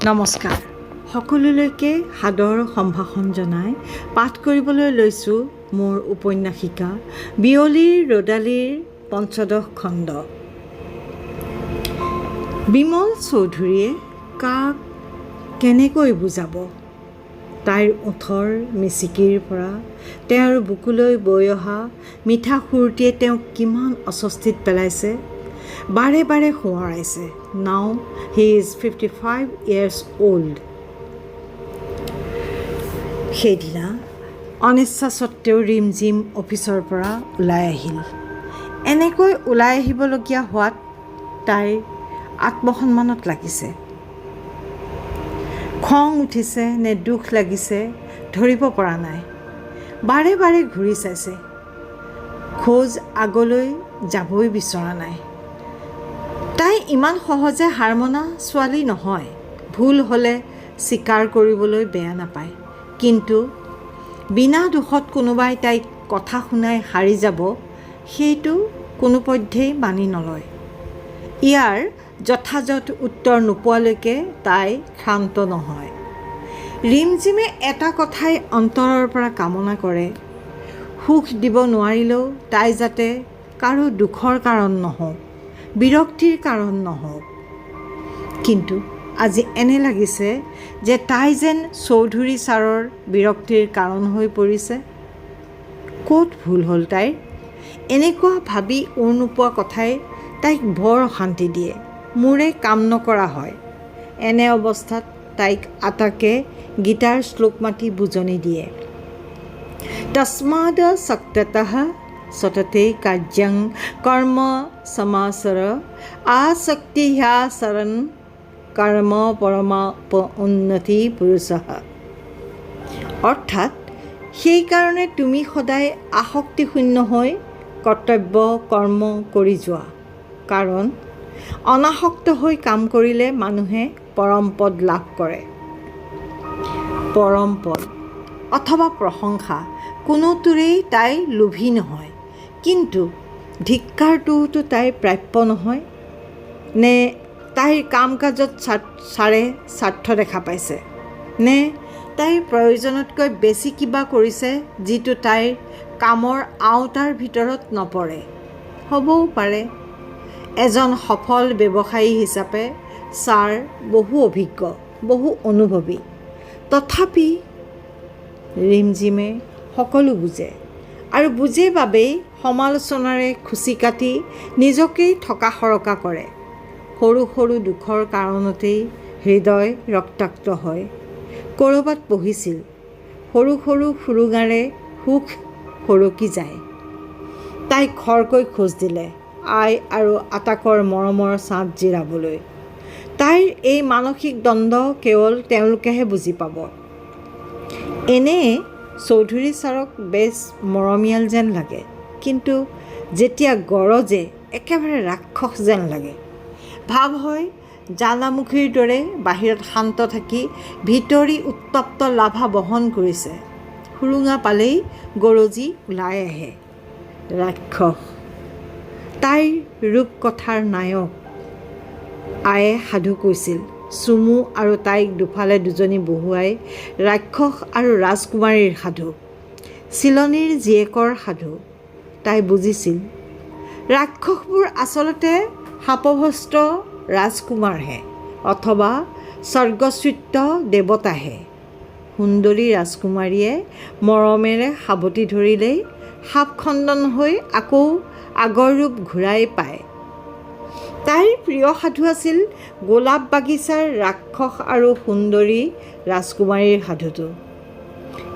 নমস্কাৰ। সকলোলৈকে সাদৰ সম্ভাষণ জনাই পাঠ কৰিবলৈ লৈছোঁ মোৰ উপন্যাসিকা বিয়লিৰ ৰ'দালিৰ পঞ্চদশ খণ্ড। বিমল চৌধুৰীয়ে কাক কেনেকৈ বুজাব? তাইৰ ওঠৰ মিচিকিৰ পৰা তেওঁৰ বুকুলৈ বৈ অহা মিঠা সুৰটিয়ে তেওঁক কিমান অস্বস্তিত পেলাইছে, বাৰে বাৰে সোঁৱৰাইছে। নাও হি ইজ 55 years old। সেইদিনা অনিচ্ছা স্বত্তেও ৰিমঝিম অফিচৰ পৰা ওলাই আহিল। এনেকৈ ওলাই আহিবলগীয়া হোৱাত তাইৰ আত্মসন্মানত লাগিছে। খং উঠিছে নে দুখ লাগিছে ধৰিব পৰা নাই। বাৰে বাৰে ঘূৰি চাইছে, খোজ আগলৈ যাবই বিচৰা নাই। তাই ইমান সহজে হাৰ মনা ছোৱালী নহয়। ভুল হ'লে স্বীকাৰ কৰিবলৈ বেয়া নাপায়, কিন্তু বিনা দোষত কোনোবাই তাইক কথা শুনাই হাৰি যাব, সেইটো কোনোপধ্যেই মানি নলয়। ইয়াৰ যথাযথ উত্তৰ নোপোৱালৈকে তাই ক্ষান্ত নহয়। ৰিমঝিমে এটা কথাই অন্তৰৰ পৰা কামনা কৰে, সুখ দিব নোৱাৰিলেও তাই যাতে কাৰো দুখৰ কাৰণ নহওক, বিৰক্তিৰ কাৰণ নহওক। কিন্তু আজি এনে লাগিছে যে তাই যেন চৌধুৰী ছাৰৰ বিৰক্তিৰ কাৰণ হৈ পৰিছে। ক'ত ভুল হ'ল তাইৰ? এনেকুৱা ভাবি উৰ নোপোৱা কথাই তাইক বৰ অশান্তি দিয়ে। মোৰে কাম নকৰা হয়। এনে অৱস্থাত তাইক আটাকে গীতাৰ শ্লোক মাতি বুজনি দিয়ে। তস্মাদ শক্ততঃ সততে কাৰ্যং কৰ্ম সমাচৰ আসক্তি হ্যা শৰণ কৰ্ম পৰমোন্নতি পুৰুষঃ। অৰ্থাৎ সেইকাৰণে তুমি সদায় আসক্তিশূন্য হৈ কৰ্তব্য কৰ্ম কৰি যোৱা, কাৰণ অনাসক্ত হৈ কাম কৰিলে মানুহে পৰম পদ লাভ কৰে। পৰম পদ অথবা প্ৰশংসা কোনোটোৰেই তাই লোভী নহয়। কিন্তু ধিক্কাৰটোতো তাইৰ প্ৰাপ্য নহয় নে? তাইৰ কাম কাজত ছাৰে স্বাৰ্থ দেখা পাইছে নে তাইৰ প্ৰয়োজনতকৈ বেছি কিবা কৰিছে যিটো তাইৰ কামৰ আওতাৰ ভিতৰত নপৰে? হ'বও পাৰে এজন সফল ব্যৱসায়ী হিচাপে ছাৰ বহু অভিজ্ঞ, বহু অনুভৱী। তথাপি ৰিমঝিমে সকলো বুজে, আৰু বুজে বাবেই সমালোচনাৰে খুচি কাটি নিজকেই থকা সৰকা কৰে। সৰু সৰু দুখৰ কাৰণতেই হৃদয় ৰক্তাক্ত হয়। ক'ৰবাত পঢ়িছিল, সৰু সৰু সুৰুঙাৰে সুখ সৰকি যায়। তাইক খৰকৈ খোজ দিলে আই আৰু আটাকৰ মৰমৰ ছাঁত জিৰাবলৈ। তাইৰ এই মানসিক দ্বন্দ্ব কেৱল তেওঁলোকেহে বুজি পাব। এনেয়ে চৌধুৰী ছাৰক বেছ মৰমীয়াল যেন লাগে, কিন্তু যেতিয়া গৰজে একেবাৰে ৰাক্ষস যেন লাগে। ভাৱ হয় জ্বালামুখীৰ দৰে বাহিৰত শান্ত থাকি ভিতৰি উত্তপ্ত লাভা বহন কৰিছে। সুৰুঙা পালেই গৰজি ওলাই আহে। ৰাক্ষস। তাইৰ ৰূপকথাৰ নায়ক আয়ে সাধু কৈছিল। চুমু আৰু তাইক দুফালে দুজনী বহুৱাই ৰাক্ষস আৰু ৰাজকুমাৰীৰ সাধু, চিলনীৰ জীয়েকৰ সাধু। তাই বুজিছিল ৰাক্ষসবোৰ আচলতে শাপভস্ত ৰাজকুমাৰহে অথবা স্বৰ্গচ্যুত দেৱতাহে। সুন্দৰী ৰাজকুমাৰীয়ে মৰমেৰে সাৱটি ধৰিলেই সাপ খণ্ডন হৈ আকৌ আগৰ ৰূপ ঘূৰাই পায়। তাইৰ প্ৰিয় সাধু আছিল গোলাপ বাগিচাৰ ৰাক্ষস আৰু সুন্দৰী ৰাজকুমাৰীৰ সাধুটো।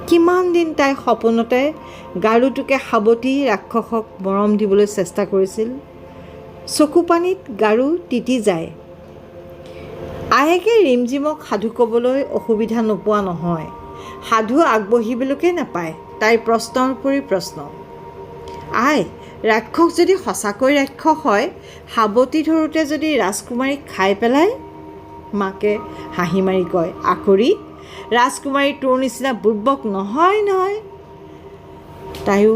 কিমান দিন তাই সপোনতে গাৰুটোকে সাৱটি ৰাক্ষসক মৰম দিবলৈ চেষ্টা কৰিছিল। চকুপানীত গাৰু তিতি যায়। আয়েকে ৰিমঝিমক সাধু ক'বলৈ অসুবিধা নোপোৱা নহয়। সাধু আগবঢ়িবলৈকে নাপায়। তাইৰ প্ৰশ্নৰ উপৰি প্ৰশ্ন। আই, ৰাক্ষস যদি সঁচাকৈ ৰাক্ষস হয়, সাৱটি ধৰোঁতে যদি ৰাজকুমাৰীক খাই পেলায়? মাকে হাঁহি মাৰি কয়, আকৰি, ৰাজকুমাৰী তোৰ নিচিনা বুৰ্বক নহয় নহয়। তাইও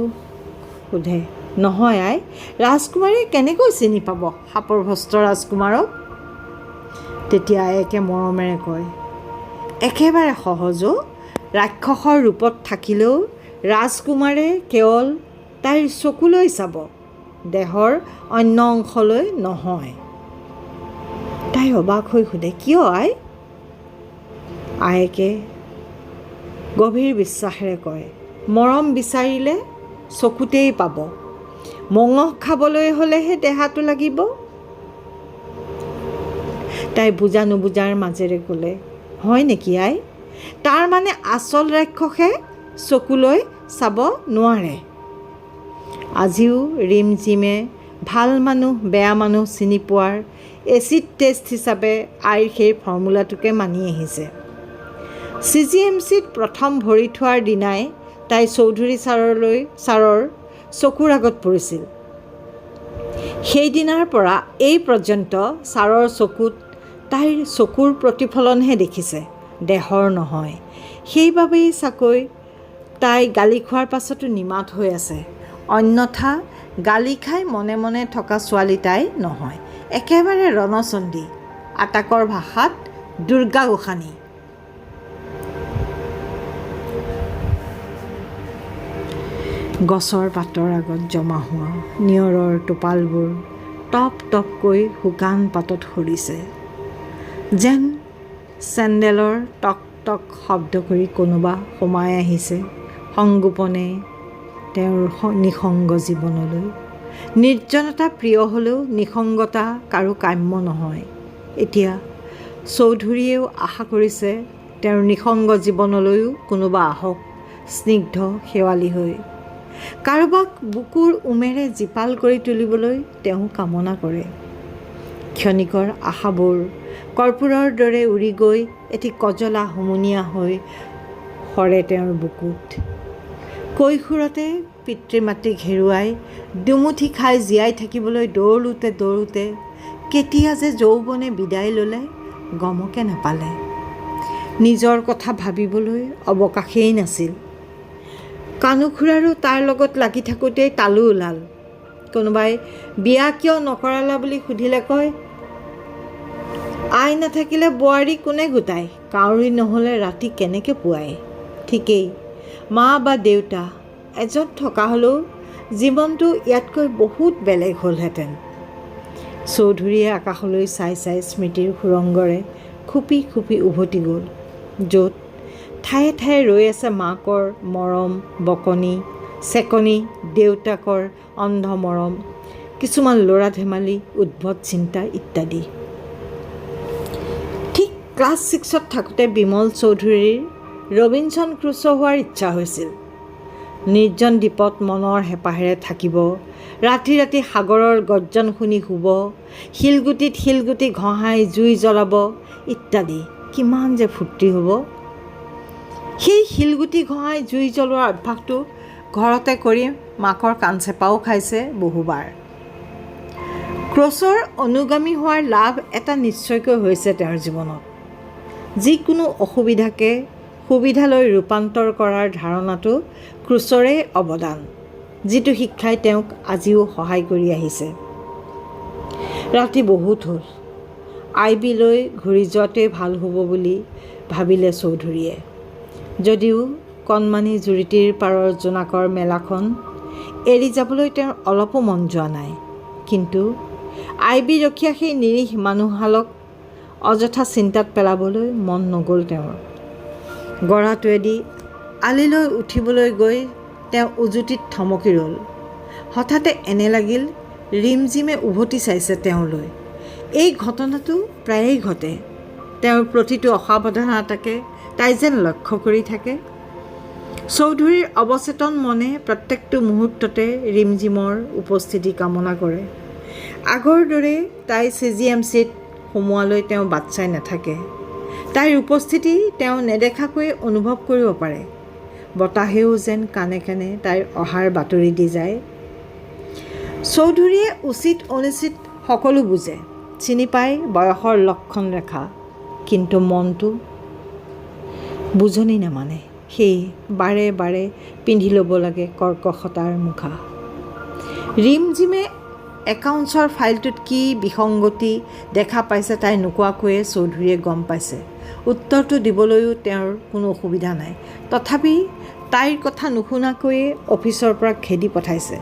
সোধে, নহয় আই, ৰাজকুমাৰীয়ে কেনেকৈ চিনি পাব সাপৰ ভস্ত ৰাজকুমাৰক? তেতিয়া আয়েকে মৰমেৰে কয়, একেবাৰে সহজো ৰাক্ষসৰ ৰূপত থাকিলেও ৰাজকুমাৰে কেৱল তাইৰ চকুলৈ চাব, দেহৰ অন্য অংশলৈ নহয়। তাই অবাক হৈ সোধে, কিয় আই? আয়েকে গভীৰ বিশ্বাসেৰে কয়, মৰম বিচাৰিলে চকুতেই পাব, মঙহ খাবলৈ হ'লেহে দেহাটো লাগিব। তাই বুজা নুবুজাৰ মাজেৰে ক'লে, হয় নেকি আই? তাৰমানে আচল ৰাক্ষসে চকুলৈ চাব নোৱাৰে। আজিও ৰিমঝিমে ভাল মানুহ বেয়া মানুহ চিনি পোৱাৰ এচিড টেষ্ট হিচাপে আইৰ সেই ফৰ্মুলাটোকে মানি আহিছে। CGMCত প্ৰথম ভৰি থোৱাৰ দিনাই তাই চৌধুৰী ছাৰৰ চকুৰ আগত পৰিছিল। সেইদিনাৰ পৰা এই পৰ্যন্ত ছাৰৰ চকুত তাইৰ চকুৰ প্ৰতিফলনহে দেখিছে, দেহৰ নহয়। সেইবাবেই চাকৈ তাই গালি খোৱাৰ পাছতো নিমাত হৈ আছে। অন্যথা গালি খাই মনে মনে থকা ছোৱালী তাই নহয়, একেবাৰে ৰণচণ্ডী, আটাকৰ ভাষাত দুৰ্গা গোসানী। গছৰ পাতৰ আগত জমা হোৱা নিয়ৰৰ টোপালবোৰ টপ টপকৈ শুকান পাতত সৰিছে, যেন চেণ্ডেলৰ টক টক শব্দ কৰি কোনোবা সোমাই আহিছে সংগোপনে তেওঁৰ নিসংগ জীৱনলৈ। নিৰ্জনতা প্ৰিয় হ'লেও নিসংগতা কাৰো কাম্য নহয়। এতিয়া চৌধুৰীয়েও আশা কৰিছে তেওঁৰ নিসংগ জীৱনলৈও কোনোবা আহক, স্নিগ্ধ শেৱালি হৈ। কাৰোবাক বুকুৰ উমেৰে জীপাল কৰি তুলিবলৈ তেওঁ কামনা কৰে। ক্ষণিকৰ আশাবোৰ কৰ্পূৰৰ দৰে উৰি গৈ এটি কজলা হুমুনিয়া হৈ সৰে তেওঁৰ বুকুত। কৈশোৰতে পিতৃ মাতৃক হেৰুৱাই দুমুঠি খাই জীয়াই থাকিবলৈ দৌৰোঁতে কেতিয়া যে যৌৱনে বিদায় ল'লে গমকে নাপালে। নিজৰ কথা ভাবিবলৈ অৱকাশেই নাছিল। কানুখুৰাৰো তাৰ লগত লাগি থাকোঁতেই তালু ওলাল। কোনোবাই বিয়া কিয় নকৰালা বুলি সুধিলে কয়, আই নাথাকিলে বোৱাৰী কোনে গোটায়, কাউৰী নহ'লে ৰাতি কেনেকৈ পুৱায়। ঠিকেই, মা বা দেউতা এজন থকা হ'লেও জীৱনটো ইয়াতকৈ বহুত বেলেগ হ'লহেঁতেন। চৌধুৰীয়ে আকাশলৈ চাই চাই স্মৃতিৰ সুৰংগৰে খুপি খুপি উভতি গ'ল, য'ত ঠায়ে ঠায়ে ৰৈ আছে মাকৰ মৰম, বকনি, চেকনি, দেউতাকৰ অন্ধ মৰম, কিছুমান ল'ৰা ধেমালি, উদ্ভট চিন্তা ইত্যাদি। ঠিক ক্লাছ 6ত থাকোঁতে বিমল চৌধুৰীৰ ৰবিনছন ক্ৰুছ' হোৱাৰ ইচ্ছা হৈছিল। নিৰ্জন দ্বীপত মনৰ হেঁপাহেৰে থাকিব, ৰাতি ৰাতি সাগৰৰ গৰ্জন শুনি শুব, শিলগুটিত শিলগুটি ঘঁহাই জুই জ্বলাব ইত্যাদি। কিমান যে ফূৰ্তি হ'ব। সেই শিলগুটি ঘঁহাই জুই জ্বলোৱাৰ অভ্যাসটো ঘৰতে কৰি মাকৰ কাণচেপাও খাইছে বহুবাৰ। ক্ৰছৰ অনুগামী হোৱাৰ লাভ এটা নিশ্চয়কৈ হৈছে তেওঁৰ জীৱনত। যিকোনো অসুবিধাকে সুবিধালৈ ৰূপান্তৰ কৰাৰ ধাৰণাটো ক্ৰুছৰে অৱদান, যিটো শিক্ষাই তেওঁক আজিও সহায় কৰি আহিছে। ৰাতি বহুত হ'ল, IB লৈ ঘূৰি যোৱাটোৱে ভাল হ'ব বুলি ভাবিলে চৌধুৰীয়ে। যদিও কণমানি জুৰিটিৰ পাৰৰ জোনাকৰ মেলাখন এৰি যাবলৈ তেওঁৰ অলপো মন যোৱা নাই, কিন্তু IB ৰখীয়া সেই নিৰীহ মানুহহালক অযথা চিন্তাত পেলাবলৈ মন নগ'ল তেওঁৰ। গৰাটোৱেদি আলিলৈ উঠিবলৈ গৈ তেওঁ উজুটিত থমকি ৰ'ল। হঠাতে এনে লাগিল ৰিমঝিমে উভতি চাইছে তেওঁলৈ। এই ঘটনাটো প্ৰায়েই ঘটে। তেওঁৰ প্ৰতিটো অসাৱধানতাকে তাই যেন লক্ষ্য কৰি থাকে। চৌধুৰীৰ অৱচেতন মনে প্ৰত্যেকটো মুহূৰ্ততে ৰিমঝিমৰ উপস্থিতি কামনা কৰে। আগৰ দৰে তাই CGMCত সোমোৱালৈ তেওঁ বাট চাই নাথাকে। তাইৰ উপস্থিতি তেওঁ নেদেখাকৈয়ে অনুভৱ কৰিব পাৰে। বতাহেও যেন কাণে কাণে তাইৰ অহাৰ বাতৰি দি যায়। চৌধুৰীয়ে উচিত অনুচিত সকলো বুজে, চিনি পায় বয়সৰ লক্ষণ ৰেখা, কিন্তু মনটো বুজনি নামানে। সেয়ে বাৰে বাৰে পিন্ধি ল'ব লাগে কৰ্কশতাৰ মুখা। ৰিমঝিমে একাউণ্টছৰ ফাইলটোত কি বিসংগতি দেখা পাইছে তাই নোকোৱাকৈয়ে চৌধুৰীয়ে গম পাইছে। উত্তৰটো দিবলৈও তেওঁৰ কোনো অসুবিধা নাই। তথাপি তাইৰ কথা নুশুনাকৈয়ে অফিচৰ পৰা খেদি পঠাইছে।